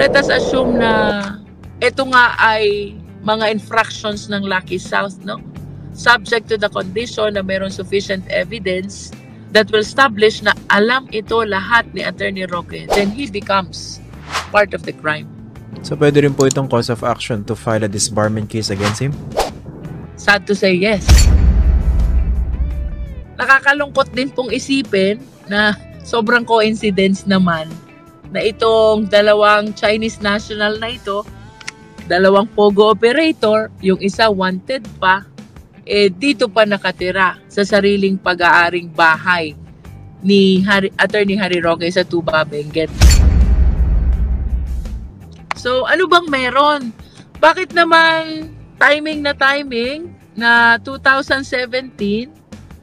let us assume na ito nga ay mga infractions ng Lucky South, no? Subject to the condition na mayroon sufficient evidence that will establish na alam ito lahat ni Attorney Roque, then he becomes part of the crime. So pwede rin po itong cause of action to file a disbarment case against him? Sad to say, yes. Nakakalungkot din pong isipin na sobrang coincidence naman na itong dalawang Chinese national na ito, dalawang pogo operator, yung isa wanted pa, dito pa nakatira sa sariling pag-aaring bahay ni Attorney Harry Roque sa Tuba, Benguet. So, ano bang meron? Bakit naman timing na 2017,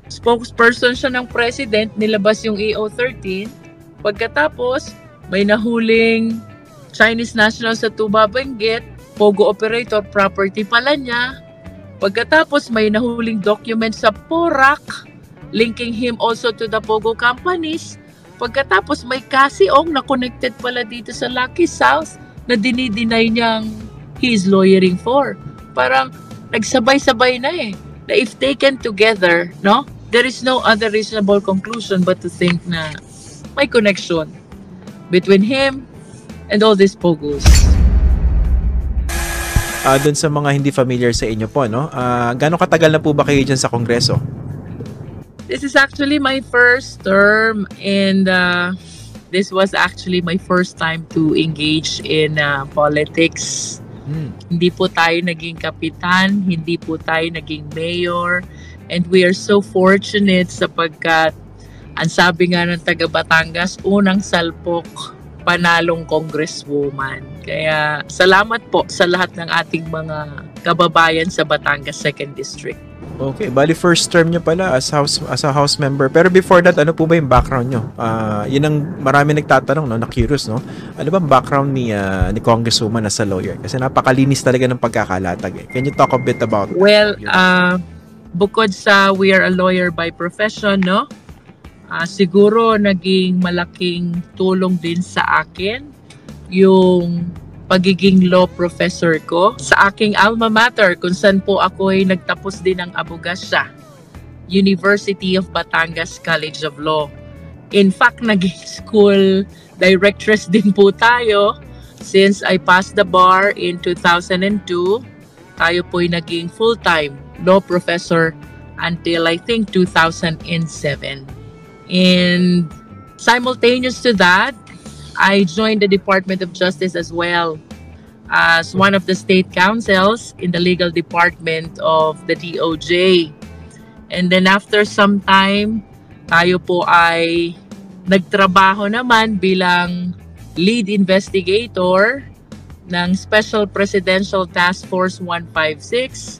spokesperson siya ng president, nilabas yung EO13, pagkatapos may nahuling Chinese national sa Tuba, Benguet, pogo operator, property pala niya. Pagkatapos may nahuling document sa Porac, linking him also to the pogo companies. Pagkatapos may Kasiong na connected pala dito sa Lucky South na dinideny niyang he is lawyering for. Parang nagsabay-sabay na na if taken together, no, there is no other reasonable conclusion but to think na may connection between him and all these pogos. Doon sa mga hindi familiar sa inyo po, no? Gaano katagal na po ba kayo dyan sa Kongreso? This is actually my first term and this was actually my first time to engage in politics. Hindi po tayo naging kapitan, hindi po tayo naging mayor, and we are so fortunate sapagkat ang sabi nga ng taga Batangas, unang salpok, panalong congresswoman. Kaya salamat po sa lahat ng ating mga kababayan sa Batangas 2nd District. Okay, bali first term nyo pala as a house member. Pero before that, ano po ba yung background nyo? Yun ang marami nagtatanong, no, na-curious, no? Ano ba ang background ni Congresswoman as a lawyer? Kasi napakalinis talaga ng pagkakalatag. Can you talk a bit about Well, bukod sa we are a lawyer by profession, no? Siguro naging malaking tulong din sa akin yung pagiging law professor ko sa aking alma mater kung saan po ako ay nagtapos din ng abogasya, University of Batangas College of Law. In fact, naging school directress din po tayo since I passed the bar in 2002. Tayo po ay naging full-time law professor until I think 2007. And simultaneous to that, I joined the Department of Justice as well as one of the state counsels in the legal department of the DOJ. And then after some time, tayo po ay nagtrabaho naman bilang lead investigator ng Special Presidential Task Force 156.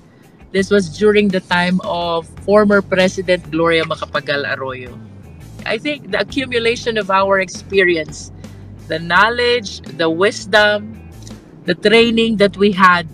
This was during the time of former President Gloria Macapagal Arroyo. I think the accumulation of our experience, the knowledge, the wisdom, the training that we had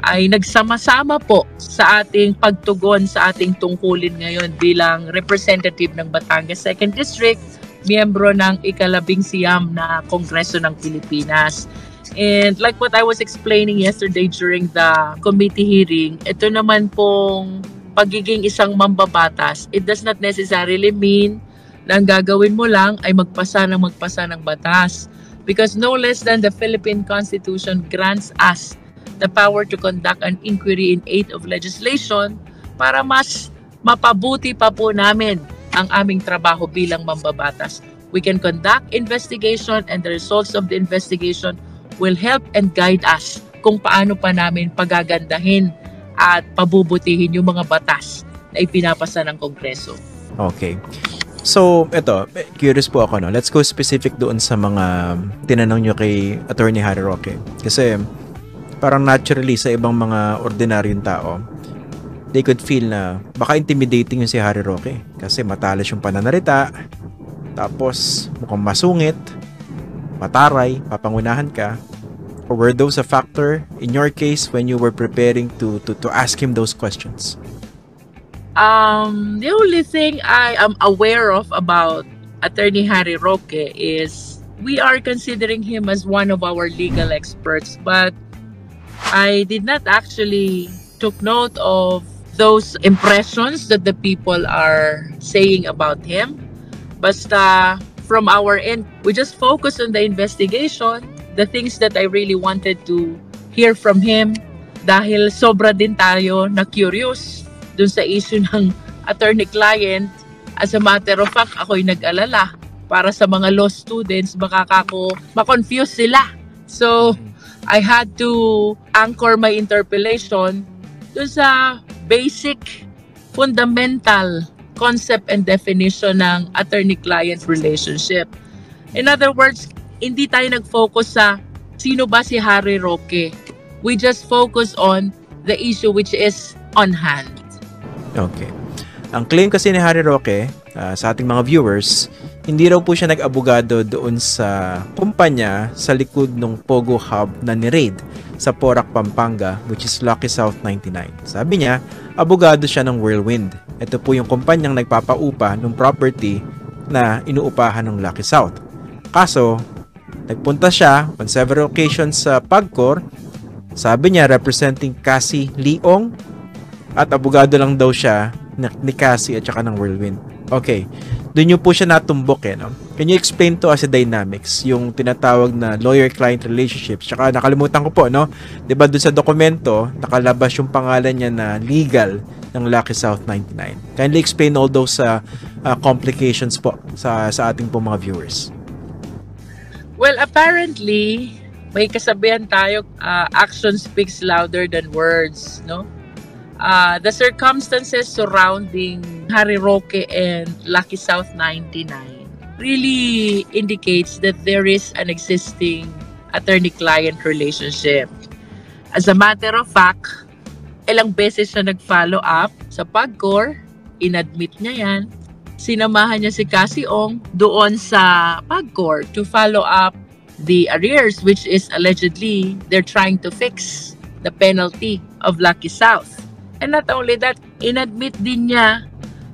ay nagsama-sama po sa ating pagtugon sa ating tungkulin ngayon bilang representative ng Batangas 2nd District, miyembro ng ika-11 na Kongreso ng Pilipinas. And like what I was explaining yesterday during the committee hearing, ito naman pong pagiging isang mambabatas, it does not necessarily mean na ang gagawin mo lang ay magpasa ng batas. Because no less than the Philippine Constitution grants us the power to conduct an inquiry in aid of legislation para mas mapabuti pa po namin ang aming trabaho bilang mambabatas. We can conduct investigation and the results of the investigation will help and guide us kung paano pa namin pagagandahin at pabubutihin yung mga batas na ipinapasa ng Kongreso. Okay. So, eto, curious po ako, no? Let's go specific doon sa mga tinanong nyo kay Attorney Harry Roque. Kasi, parang naturally sa ibang mga ordinaryong tao, they could feel na baka intimidating yung si Harry Roque. Kasi matalas yung pananalita, tapos mukhang masungit, mataray, papangunahan ka. Or were those a factor in your case when you were preparing to ask him those questions? The only thing I am aware of about Attorney Harry Roque is we are considering him as one of our legal experts, but I did not actually took note of those impressions that the people are saying about him. Basta from our end, we just focus on the investigation, the things that I really wanted to hear from him dahil sobra din tayo na curious dun sa issue ng attorney-client. As a matter of fact, ako'y nag-alala para sa mga law students, baka ako ma-confuse sila. So, I had to anchor my interpellation dun sa basic, fundamental concept and definition ng attorney-client relationship. In other words, hindi tayo nag-focus sa sino ba si Harry Roque. We just focus on the issue which is on hand. Okay. Ang claim kasi ni Harry Roque, sa ating mga viewers, hindi raw po siya nag-abogado doon sa kumpanya sa likod ng Pogo Hub na ni-raid sa Porac, Pampanga, which is Lucky South 99. Sabi niya, abogado siya ng Whirlwind. Ito po yung kumpanyang nagpapaupa ng property na inuupahan ng Lucky South. Kaso, nagpunta siya on several occasions sa PAGCOR. Sabi niya, representing Cassie Leong, at abogado lang daw siya ni Cassie at saka ng Whirlwind. Okay, doon nyo po siya natumbok no? Can you explain to us the dynamics, yung tinatawag na lawyer-client relationships? Tsaka nakalimutan ko po, no? Diba doon sa dokumento, nakalabas yung pangalan niya na legal ng Lucky South 99. Kindly explain all those complications po sa ating po mga viewers. Well, apparently, may kasabihan tayo, action speaks louder than words, no? The circumstances surrounding Harry Roque and Lucky South 99 really indicates that there is an existing attorney-client relationship. As a matter of fact, ilang beses siya nag-follow up sa PAGCOR, inadmit niya yan. Sinamahan niya si Cassie Ong doon sa PAGCOR to follow up the arrears, which is allegedly they're trying to fix the penalty of Lucky South. And not only that, inadmit din niya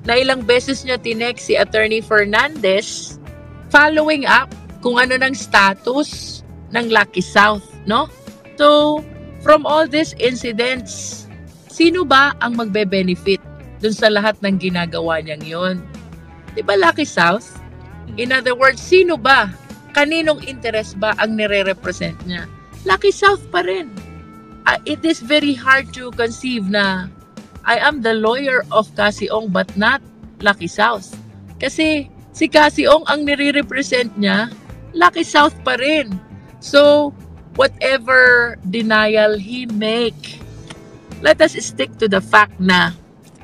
na ilang beses niya tinext si Attorney Fernandez following up kung ano ng status ng Lucky South, no? So, from all these incidents, sino ba ang magbe-benefit dun sa lahat ng ginagawa niyang yon? Diba Lucky South? In other words, sino ba? Kaninong interest ba ang nire-represent niya? Lucky South pa rin. It is very hard to conceive na I am the lawyer of Cassie Ong but not Lucky South. Kasi si Cassie Ong ang nire-represent niya, Lucky South pa rin. So, whatever denial he make, let us stick to the fact na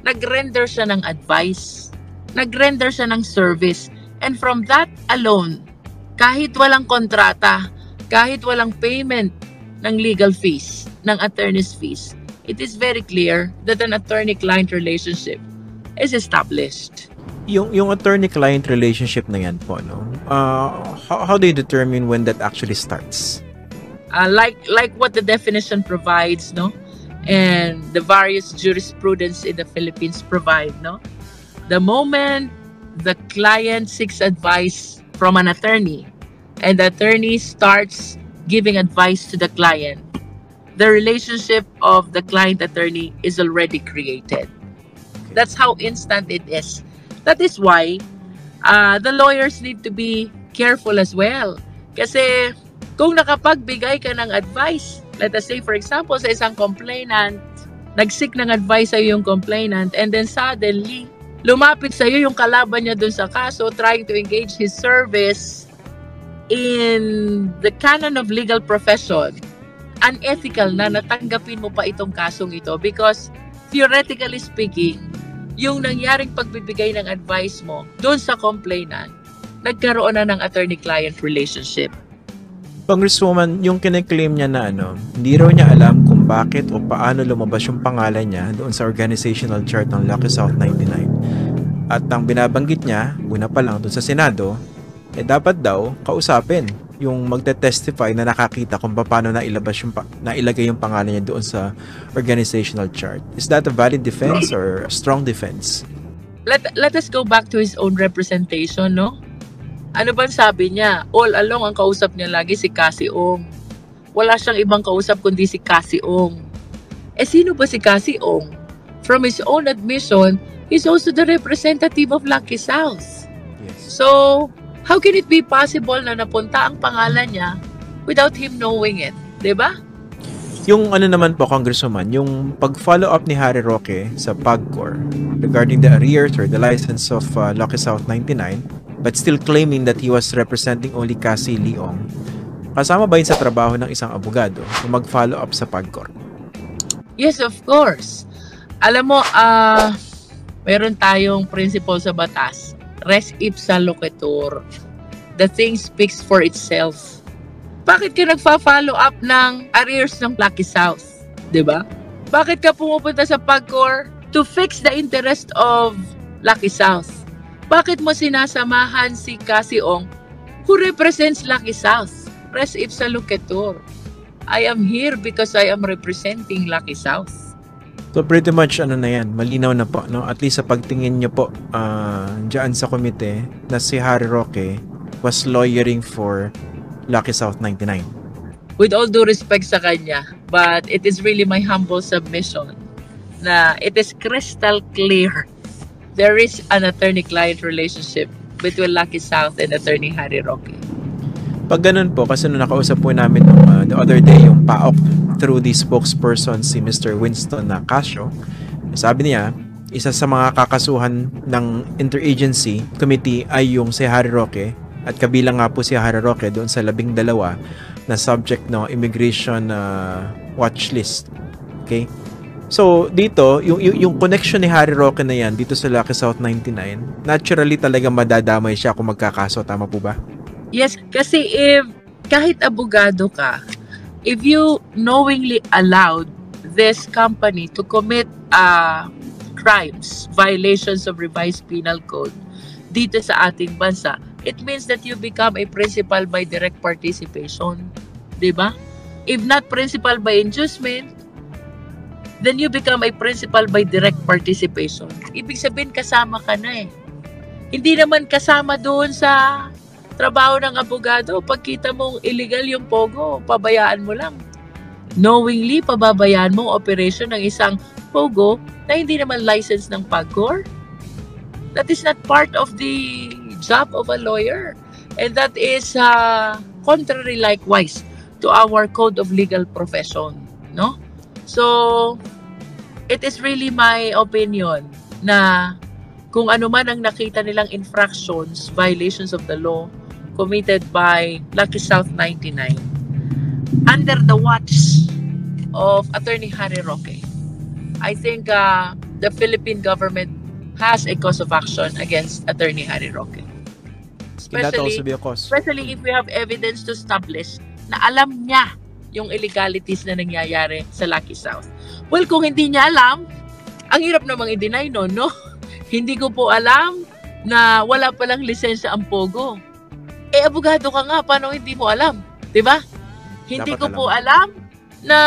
nag-render siya ng advice, nag-render siya ng service, and from that alone, kahit walang kontrata, kahit walang payment ng legal fees, ng attorney's fees, it is very clear that an attorney-client relationship is established. Yung attorney-client relationship na yan po, no? How do you determine when that actually starts? Like what the definition provides, no? And the various jurisprudence in the Philippines provide, no? The moment the client seeks advice from an attorney and the attorney starts giving advice to the client, the relationship of the client-attorney is already created. That's how instant it is. That is why the lawyers need to be careful as well. Kasi kung nakapagbigay ka ng advice, let us say for example sa isang complainant, nag-seek ng advice sa yung complainant and then suddenly, lumapit sa iyo yung kalaban niya dun sa kaso trying to engage his service in the canon of legal profession, unethical na natanggapin mo pa itong kasong ito because theoretically speaking, yung nangyaring pagbibigay ng advice mo doon sa complainant, nagkaroon na ng attorney-client relationship. Congresswoman, yung kine-claim niya na hindi raw niya alam kung bakit o paano lumabas yung pangalan niya doon sa organizational chart ng Lucky South 99. At ang binabanggit niya, una pa lang doon sa Senado, dapat daw kausapin yung magte-testify na nakakita kung paano nailagay yung pangalan niya doon sa organizational chart. Is that a valid defense or a strong defense? Let us go back to his own representation, no? Ano bang sabi niya? All along, ang kausap niya lagi si Cassie Ong. Wala siyang ibang kausap kundi si Cassie Ong. Sino ba si Cassie Ong? From his own admission, he's also the representative of Lucky South. Yes. So, how can it be possible na napunta ang pangalan niya without him knowing it? Diba? Yung ano naman po, Congresswoman, yung pag-follow up ni Harry Roque sa PAGCOR regarding the arrears or the license of Lucky South 99, but still claiming that he was representing only Cassie Leong, kasama ba yun sa trabaho ng isang abogado kung mag-follow up sa PAGCOR? Yes, of course. Alam mo, meron tayong principle sa batas. Res ipsa loquitur. The thing speaks for itself. Bakit ka nagfa-follow up ng arrears ng Lucky South? Diba? Bakit ka pumupunta sa PAGCOR? To fix the interest of Lucky South. Bakit mo sinasamahan si Cassie Ong who represents Lucky South? Res ipsa loquitur. I am here because I am representing Lucky South. So pretty much ano na yan, malinaw na po, no? At least sa pagtingin nyo po dyan sa komite na si Harry Roque was lawyering for Lucky South 99. With all due respect sa kanya, but it is really my humble submission na it is crystal clear there is an attorney-client relationship between Lucky South and Attorney Harry Roque. Pag ganun po, kasi nung nakausap po namin the other day yung PAOK through the spokesperson si Mr. Winston Casio, sabi niya, isa sa mga kakasuhan ng interagency committee ay yung si Harry Roque at kabilang nga po si Harry Roque doon sa 12 na subject no immigration watch list. Okay? So dito, yung connection ni Harry Roque na yan dito sa Lucky South 99, naturally talaga madadamay siya kung magkakaso. Tama po ba? Yes, kasi if kahit abogado ka, if you knowingly allowed this company to commit crimes, violations of revised penal code dito sa ating bansa, it means that you become a principal by direct participation. Diba? If not principal by inducement, then you become a principal by direct participation. Ibig sabihin, kasama ka na eh. Hindi naman kasama doon sa trabaho ng abogado. Pagkita mong illegal yung pogo, pabayaan mo lang. Knowingly, pababayaan mo operation ng isang pogo na hindi naman license ng PAGCOR. That is not part of the job of a lawyer. And that is contrary likewise to our code of legal profession. No? So, it is really my opinion na kung ano man ang nakita nilang infractions, violations of the law committed by Lucky South 99 under the watch of Attorney Harry Roque, I think the Philippine government has a cause of action against Attorney Harry Roque. Especially if we have evidence to establish na alam niya yung illegalities na nangyayari sa Lucky South. Well, kung hindi niya alam, ang hirap namang i-deny no? Hindi ko po alam na wala palang lisensya ang pogo. Abogado ka nga, paano hindi mo alam? Diba? Hindi ko po alam na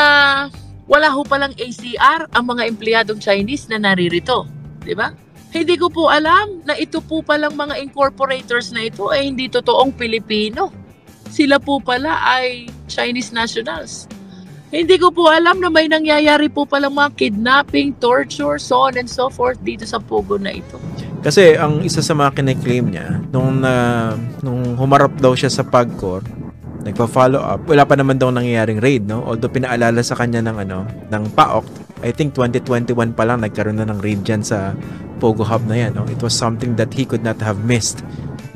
wala ho palang ACR ang mga empleyadong Chinese na naririto. Diba? Hindi ko po alam na ito po palang mga incorporators na ito ay hindi totoong Pilipino. Sila po pala ay Chinese nationals. Hindi ko po alam na may nangyayari po palang mga kidnapping, torture, so on and so forth dito sa pogo na ito. Kasi ang isa sa mga kine-claim niya, nung humarap daw siya sa PAGCOR, nagpa-follow up, wala pa naman daw nangyayaring raid, no? Although pinaalala sa kanya ng PAOK, I think 2021 pa lang nagkaroon na ng raid dyan sa Pogo Hub na yan, no? It was something that he could not have missed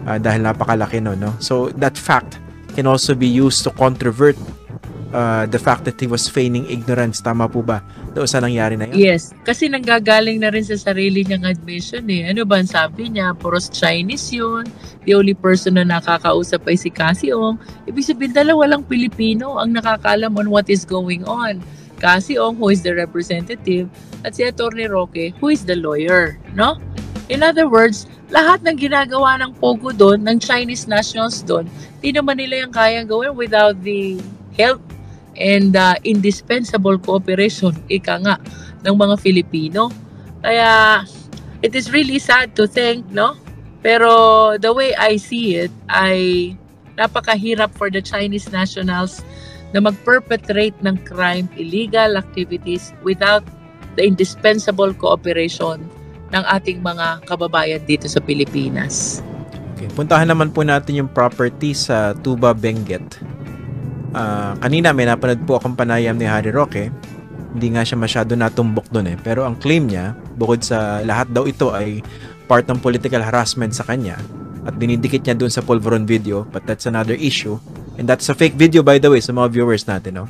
dahil napakalaki, no? So that fact can also be used to controvert the fact that he was feigning ignorance. Tama po ba doon sa nangyari na yun? Yes, kasi nanggagaling na rin sa sarili niyang admission eh. Ano ba ang sabi niya? Puros Chinese yun. The only person na nakakausap ay si Cassie Ong. Ibig sabihin, dalawa lang Pilipino ang nakakalam on what is going on. Cassie Ong, who is the representative, at si Atty. Roque, who is the lawyer. No? In other words, lahat ng ginagawa ng Pogo doon, ng Chinese nationals doon, di naman nila yung kayang gawin without the help and indispensable cooperation, ika nga, ng mga Filipino. Kaya, it is really sad to think, no? Pero the way I see it ay napakahirap for the Chinese nationals na mag-perpetrate ng crime, illegal activities without the indispensable cooperation ng ating mga kababayan dito sa Pilipinas. Okay, puntahan naman po natin yung property sa Tuba, Benguet. Kanina may napanood po akong panayam ni Harry Roque. Hindi nga siya masyado natumbok doon eh. Pero ang claim niya, bukod sa lahat daw ito ay part ng political harassment sa kanya at dinidikit niya doon sa Polvoron video, but that's another issue. And that's a fake video, by the way, sa mga viewers natin. No?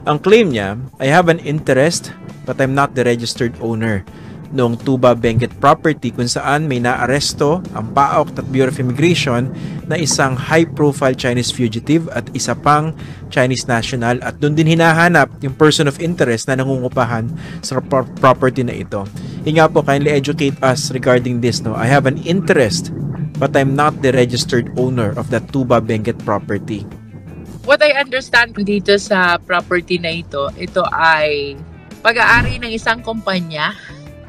Ang claim niya, I have an interest but I'm not the registered owner noong Tuba, Benguet property kung saan may naaresto ang PAOK at Bureau of Immigration na isang high-profile Chinese fugitive at isa pang Chinese national at doon din hinahanap yung person of interest na nangungupahan sa property na ito. Hinga po, kindly educate us regarding this. No? I have an interest but I'm not the registered owner of that Tuba, Benguet property. What I understand dito sa property na ito ay pag-aari ng isang kumpanya.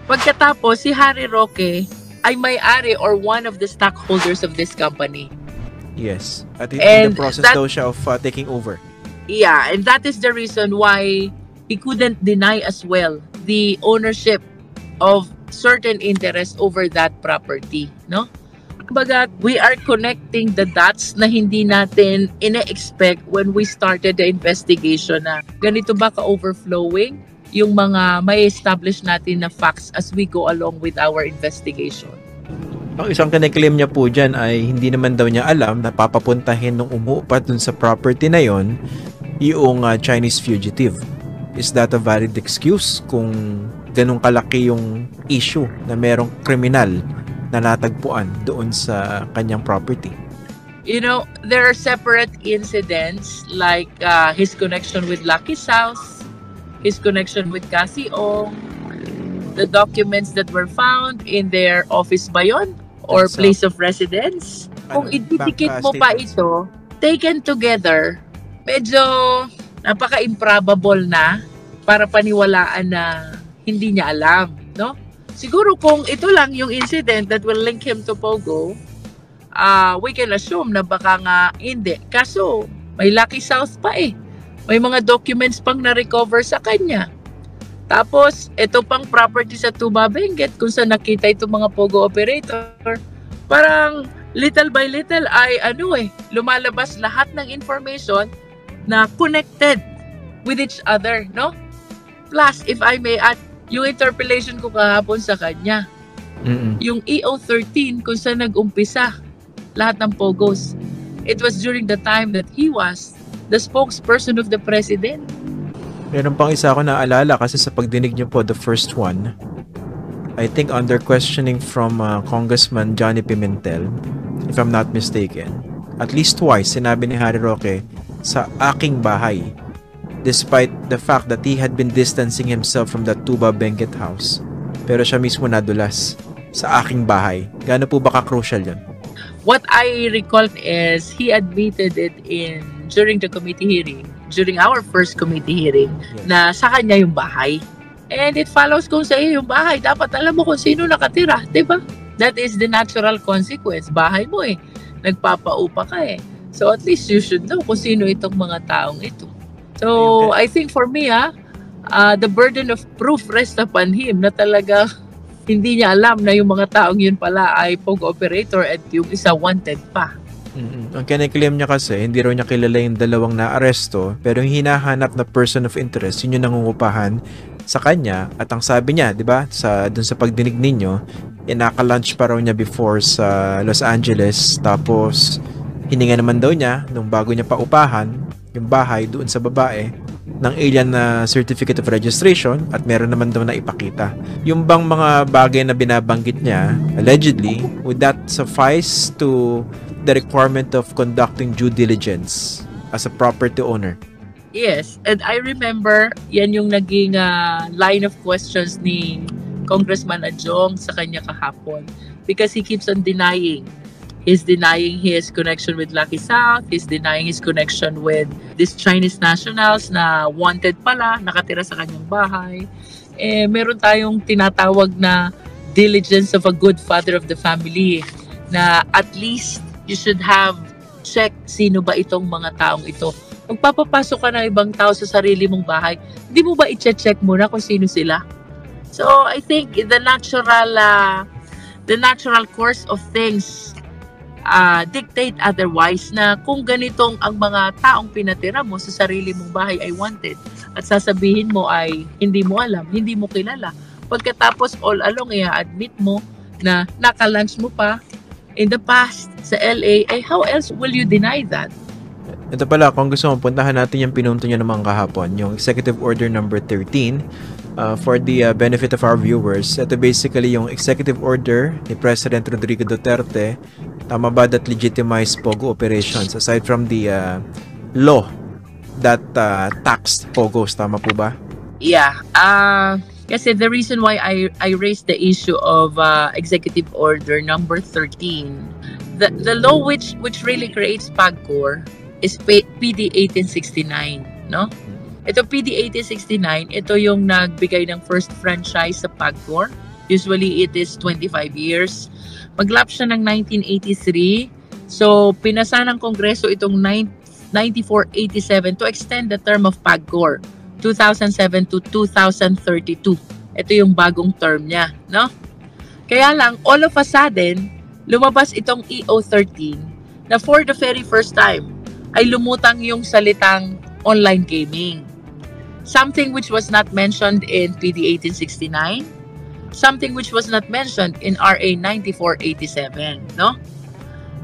Pagkatapos, si Harry Roque ay may-ari or one of the stockholders of this company. Yes. At in the process daw siya of taking over. Yeah, and that is the reason why he couldn't deny as well the ownership of certain interest over that property, no? Kumbaga, we are connecting the dots na hindi natin ina-expect when we started the investigation na ganito ba ka-overflowing yung mga may establish natin na facts as we go along with our investigation. Ang isang kiniklaim niya po dyan ay hindi naman daw niya alam na papapuntahin nung umuupat dun sa property na yon yung Chinese fugitive. Is that a valid excuse kung ganun kalaki yung issue na merong kriminal na natagpuan doon sa kanyang property? You know, there are separate incidents like his connection with Lucky South, his connection with Cassie Ong, the documents that were found in their office ba yun? Or place of residence. Kung ididikit mo pa ito, taken together, medyo napaka-improbable na para paniwalaan na hindi niya alam, no? Siguro kung ito lang yung incident that will link him to Pogo, we can assume na baka nga hindi. Kaso, may Lucky South pa eh. May mga documents pang na-recover sa kanya. Tapos, ito pang property sa Tuba, Benguet, kung saan nakita itong mga Pogo operator, parang little by little ay lumalabas lahat ng information na connected with each other, no? Plus, if I may add, yung interpellation ko kahapon sa kanya, yung EO13, kung saan nag-umpisa lahat ng Pogos, it was during the time that he was the spokesperson of the president. Meron pang isa ako naalala kasi sa pagdinig niyo po, the first one, I think under questioning from Congressman Johnny Pimentel, if I'm not mistaken, at least twice sinabi ni Harry Roque, sa aking bahay, despite the fact that he had been distancing himself from the Tuba, Benguet house. Pero siya mismo nadulas sa aking bahay. Gaano po ba ka-crucial yun? What I recall is he admitted it during the committee hearing, during our first committee hearing, yes, na sa kanya yung bahay. And it follows kung sa iyo yung bahay, dapat alam mo kung sino nakatira, di ba? That is the natural consequence. Bahay mo eh. Nagpapaupa ka eh. So at least you should know kung sino itong mga taong ito. So I think for me, the burden of proof rests upon him na talaga hindi niya alam na yung mga taong yun pala ay Pogo operator at yung isa wanted pa. Ang kiniklaim niya kasi, hindi raw niya kilala yung dalawang naaresto, pero yung hinahanap na person of interest, yun yung nangungupahan sa kanya. At ang sabi niya, di ba, dun sa pagdinig ninyo, naka-lunch pa raw niya before sa Los Angeles, tapos hininga naman daw niya, nung bago niya paupahan, yung bahay doon sa babae, ng alien na certificate of registration at meron naman daw na ipakita. Yung bang mga bagay na binabanggit niya, allegedly, would that suffice to the requirement of conducting due diligence as a property owner? Yes, and I remember yan yung naging line of questions ni Congressman Adjong sa kanya kahapon because he keeps on denying. He's denying his connection with Lucky South. He's denying his connection with these Chinese nationals na wanted pala, nakatira sa kanyang bahay. Meron tayong tinatawag na diligence of a good father of the family. na at least you should have check sino ba itong mga taong ito. Magpapapasok ka ng ibang tao sa sarili mong bahay, hindi mo ba i-check muna kung sino sila? So I think the natural course of things dictate otherwise, na kung ganitong ang mga taong pinatira mo sa sarili mong bahay ay wanted at sasabihin mo ay hindi mo alam, hindi mo kilala. Pagkatapos all along i-admit mo na nakalunch mo pa in the past sa LA, how else will you deny that? Ito pala, kung gusto mong puntahan natin yung pinunto nyo naman kahapon, yung Executive Order number 13, for the benefit of our viewers. Ito basically yung Executive Order ni President Rodrigo Duterte, tama ba, that legitimize POGO operations aside from the law that taxed POGOs, tama po ba? Yeah, kasi the reason why I raised the issue of Executive Order number 13, the law which really creates PAGCOR is PD 1869, no? Ito PD 1869, ito yung nagbigay ng first franchise sa PAGCOR. Usually it is 25 years. Maglapse siya ng 1983. So pinasa ng Kongreso itong 9487 to extend the term of PAGCOR 2007 to 2032. Ito yung bagong term niya, no? Kaya lang, all of a sudden, lumabas itong EO13 na for the very first time ay lumutang yung salitang online gaming. Something which was not mentioned in PD 1869, something which was not mentioned in RA 9487, no?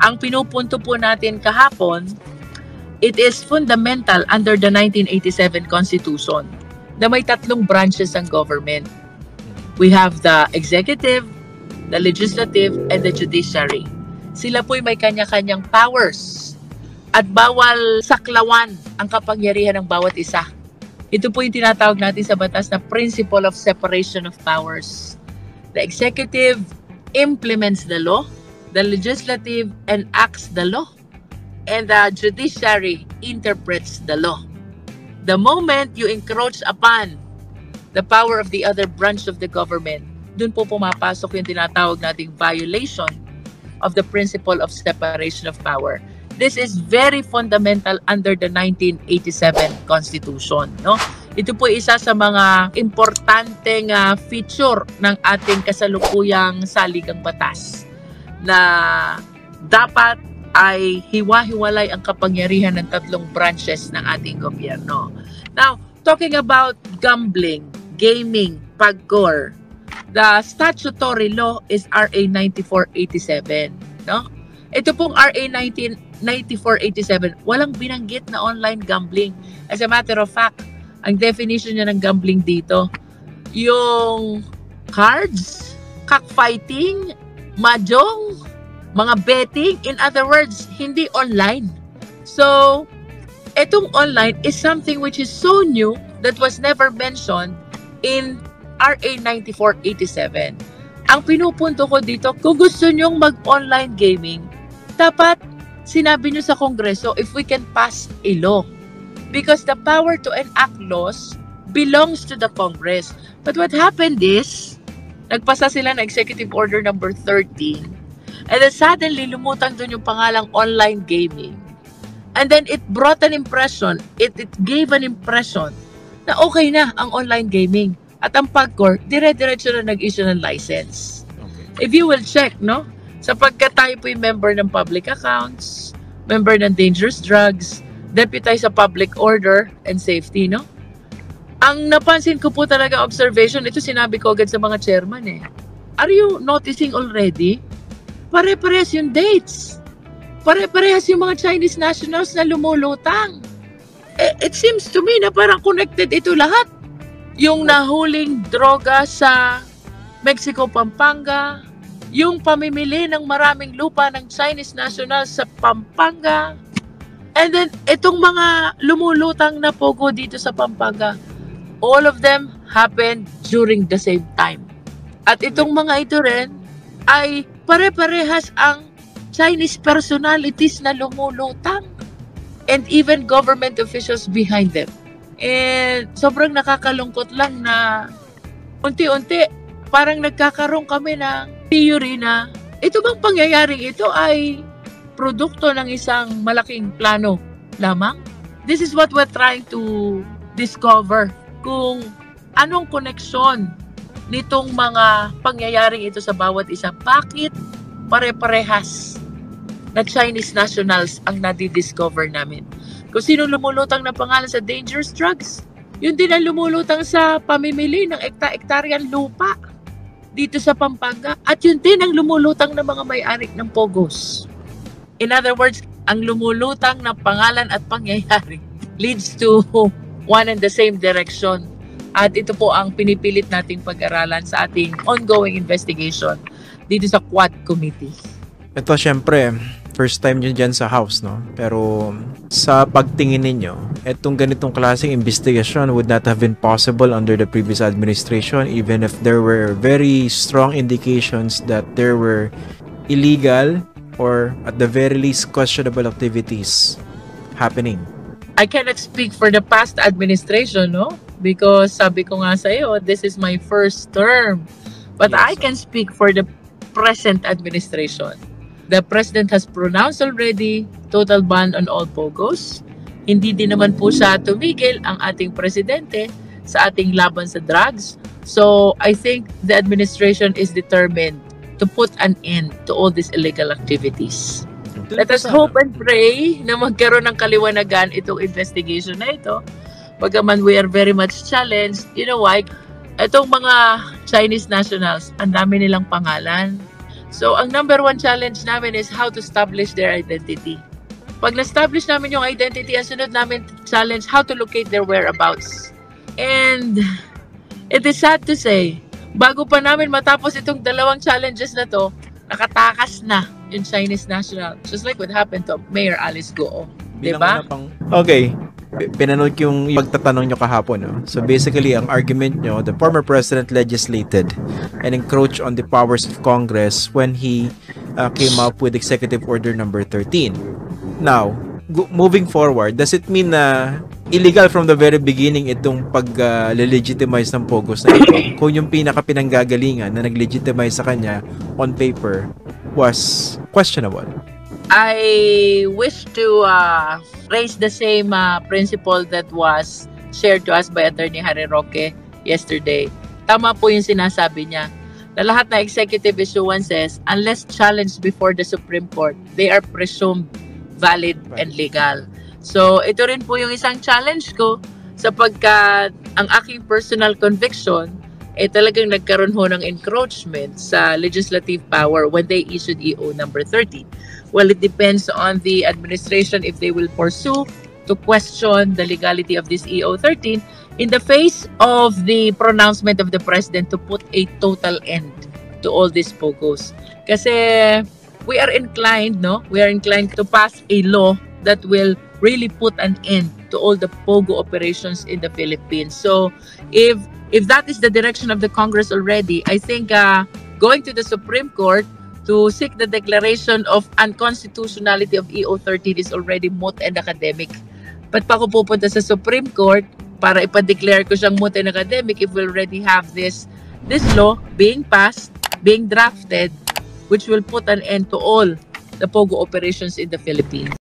Ang pinupunto po natin kahapon, it is fundamental under the 1987 Constitution na may tatlong branches ng government. We have the executive, the legislative, and the judiciary. Sila po'y may kanya-kanyang powers at bawal saklawan ang kapangyarihan ng bawat isa. Ito po yung tinatawag natin sa batas na principle of separation of powers. The executive implements the law, the legislative enacts the law, and the judiciary interprets the law. The moment you encroach upon the power of the other branch of the government, dun po pumapasok yung tinatawag nating violation of the principle of separation of power. This is very fundamental under the 1987 Constitution, no? Ito po isa sa mga importanteng feature ng ating kasalukuyang saligang batas na dapat ay hiwa-hiwalay ang kapangyarihan ng tatlong branches ng ating gobyerno. Now, talking about gambling, gaming, PAGCOR, the statutory law is RA 9487, no? Ito pong RA 9487, walang binanggit na online gambling. As a matter of fact, ang definition niya ng gambling dito, yung cards, cockfighting, mahjong, mga betting, in other words, hindi online. So, etong online is something which is so new that was never mentioned in RA 9487. Ang pinupunto ko dito, kung gusto nyong mag-online gaming, dapat sinabi nyo sa Kongreso if we can pass a law. Because the power to enact laws belongs to the Congress. But what happened is, nagpasa sila ng Executive Order number 13, and then suddenly lumutang dun yung pangalang online gaming. And then it brought an impression, it gave an impression na okay na ang online gaming. At ang PAGCOR, dire-diretso na nag-issue ng license. Okay. If you will check, no? Sapagkat tayo po yung member ng public accounts, member ng dangerous drugs, deputize sa public order and safety, no? Ang napansin ko po talaga observation, ito sinabi ko agad sa mga chairman eh. Are you noticing already? Pare-parehas yung dates. Pare-parehas yung mga Chinese nationals na lumulutang. It seems to me na parang connected ito lahat. Yung nahuling droga sa Mexico, Pampanga, yung pamimili ng maraming lupa ng Chinese nationals sa Pampanga, and then itong mga lumulutang na pogo dito sa Pampanga, all of them happened during the same time. At itong mga ito rin ay pare-parehas ang Chinese personalities na lumulutang and even government officials behind them. And sobrang nakakalungkot lang na unti-unti parang nagkakaroon kami ng theory na ito bang pangyayaring ito ay produkto ng isang malaking plano lamang? This is what we're trying to discover, kung anong koneksyon nitong mga pangyayaring ito sa bawat isa. Bakit pare-parehas na Chinese nationals ang nadidiscover namin? Kung sino lumulutang na pangalan sa dangerous drugs, yun din ang lumulutang sa pamimili ng ekta-ektaryang lupa dito sa Pampanga. At yun din ang lumulutang ng mga may-ari ng Pogos. In other words, ang lumulutang na pangalan at pangyayari leads to one and the same direction. At ito po ang pinipilit nating pag-aralan sa ating ongoing investigation dito sa Quad Committee. Ito syempre, first time nyo dyan sa house, no? Pero sa pagtingin ninyo, etong ganitong klaseng investigation would not have been possible under the previous administration, even if there were very strong indications that there were illegal or at the very least questionable activities happening. I cannot speak for the past administration, no? Because sabi ko nga sa iyo, this is my first term. But Yes. I can speak for the present administration. The President has pronounced already total ban on all Pogos. Hindi din naman po siya tumigil ang ating Presidente sa ating laban sa drugs. So I think the administration is determined to put an end to all these illegal activities. Let us hope and pray na magkaroon ng kaliwanagan itong investigation na ito. Bagaman we are very much challenged, you know why? Itong mga Chinese nationals, ang dami nilang pangalan. So, ang number one challenge namin is how to establish their identity. Pag na-establish namin yung identity, ang sunod namin challenge, how to locate their whereabouts. And it is sad to say, bago pa namin matapos itong dalawang challenges na to, nakatakas na yung Chinese national. Just like what happened to Mayor Alice Goo. Diba? Okay. Pinanood ko yung pagtatanong nyo kahapon. No? So basically, ang argument nyo, the former president legislated and encroached on the powers of Congress when he came up with Executive Order number 13. Now, moving forward, does it mean na illegal from the very beginning itong pag-legitimize ng Pogos na ito? Kung yung pinaka-pinanggagalingan na nag-legitimize sa kanya on paper was questionable. I wish to raise the same principle that was shared to us by Attorney Harry Roque yesterday. Tama po yung sinasabi niya na lahat na executive issuances, unless challenged before the Supreme Court, they are presumed valid and legal. So ito rin po yung isang challenge ko sapagkat ang aking personal conviction talagang nagkaroon ho ng encroachment sa legislative power when they issued EO number 13. Well, it depends on the administration if they will pursue to question the legality of this EO 13 in the face of the pronouncement of the President to put a total end to all these Pogos. Kasi we are inclined, no? We are inclined to pass a law that will really put an end to all the Pogo operations in the Philippines. So, if that is the direction of the Congress already, I think going to the Supreme Court to seek the declaration of unconstitutionality of EO 13 is already moot and academic. Ba't pa ako pupunta sa Supreme Court para ipa-declare ko siyang moot and academic if we already have this law being passed, being drafted, which will put an end to all the Pogo operations in the Philippines.